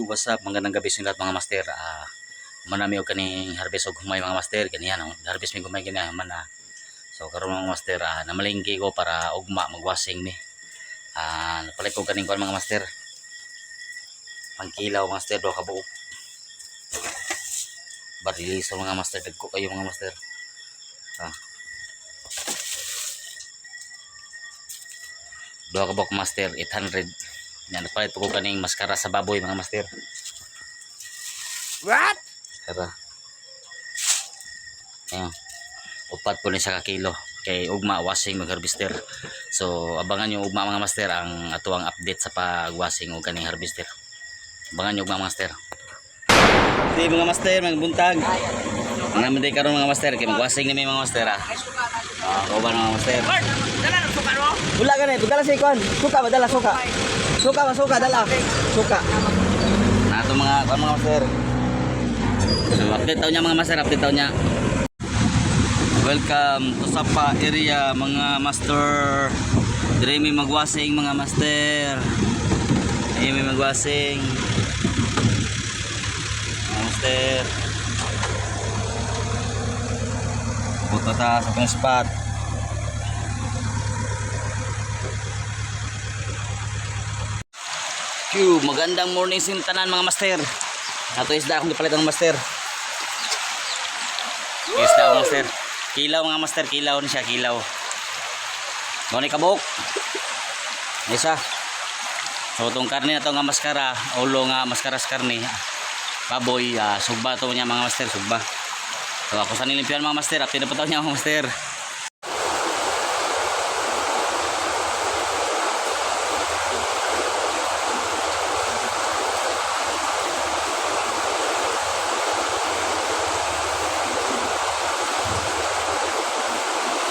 What's up? Magandang gabi sa lahat mga master. Manami og kaning harvest og humay mga master. Ganiyan ang harvest mi humay ganiyan man na. So karon mga master, namalingki ko para ugma magwasing mi. Napalit ko kaning kuan mga master. Pangkilaw mga master do kabuok. Barili sa mga master, dagko kayo mga master. Do kabuok master 800. Yan, napalit ko kaning maskara sa baboy mga master. What? Tara. Ayan. Upat po ni sa kakilo. Kay ugma washing mag harvester. So abangan nyo ugma mga master ang atuang update sa pag-washing o kaning harvester. Abangan nyo ugma mga master. Di mga master, mga buntag. Ang naman day karon mga master, kay mag-washing na may mga master Kauban mga master. Dala ng suka mo? Wala ka na, dala sa ikon. Suka ba dala suka? Suka dala. Suka. Nato mga master. So, update daw niya mga master, update daw niya. Welcome to Sapa area mga master. Dire may magwasing mga master. Ay may magwasing. Mga master. Punta ta sa pang spot. Magandang morning sa tanan mga master. Ato isda akong gipalit ng master. Isda akong master. Kilaw mga master, kilaw ni siya, kilaw. Doon ni kabuk. Isa. So itong karne na ito nga maskara, ulo nga maskara sa karne. Baboy, sugba ito niya mga master, sugba. So ako sa nilimpian mga master, at tinapataw niya mga master.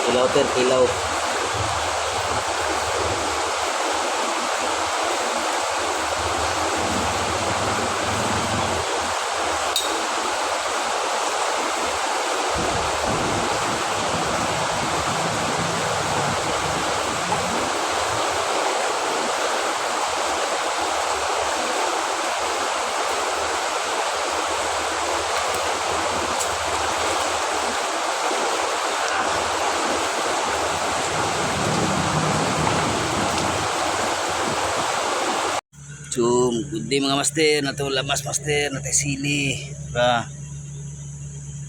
Kilaw kilaw. So, good day mga master, nato lamas master, nato sili.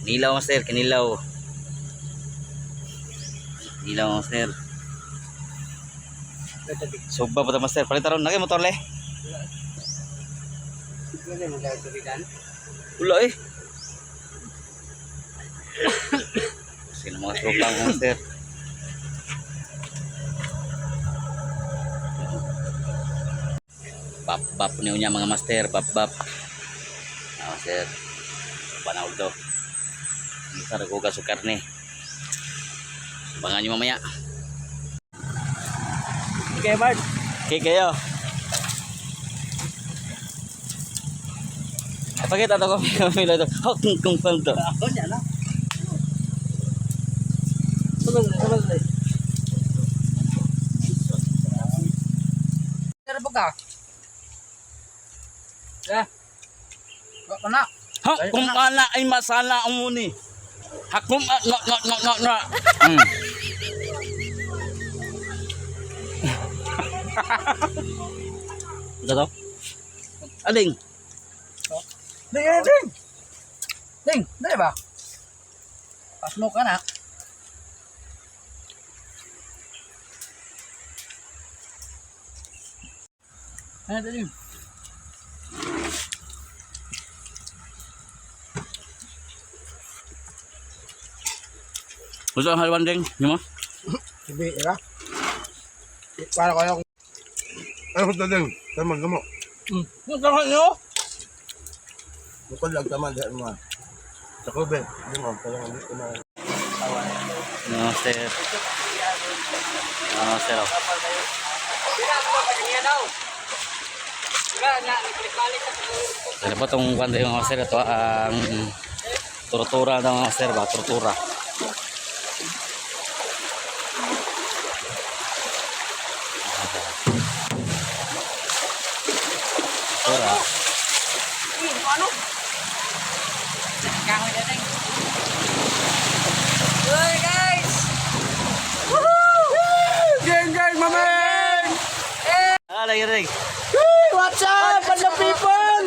Nilaw master, kinilaw. Nilaw master. Sugba pa ta master, palitaron na kay motor le. Ulo eh. Sino mga tropa master? Bap niya mga master, bap. Master. Panahon to. Isa raguga sa karne. Abangan nyo mamaya. Okay, Bart. Okay kayo. Pakita to ko kamila to. Kung paldo. Ako niya na. Sabag. Tara po ka. Wala na. Kung ana ay masala ang muni. Hakum na. Ito. Aling. Ding, dali ba? Pasmo ka na. Ano dali? Gusto ang halwan ding, mo? Sibi, ira. Para kayo. Ano ko tadeng? Taman gamo. Gusto ka nyo? Bukod lang taman dahil mo. Sa kube. Hindi mo. Parang hindi ko na. Master. Master. Ano ba itong kwanda yung master? Ito ang tortura ng master ba? Tortura. Tortura. Ano? Kahoy na rin. Hey guys! Gang, mamay! Lagi rin. What's up, Panda people?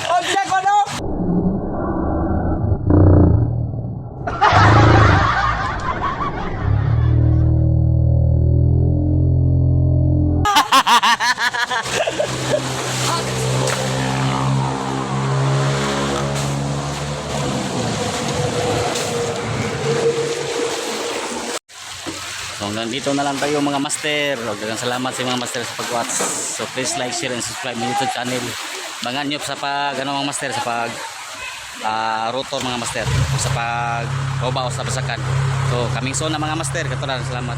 Object ko no? So hanggang dito na lang tayo mga master. Daghang salamat sa mga master sa pag-watch. So please like, share, and subscribe my YouTube channel. Bangan nyo sa pag mga master sa pag rotor mga master, sa pag roba o sa basakan. So coming soon na mga master. Katulan, salamat.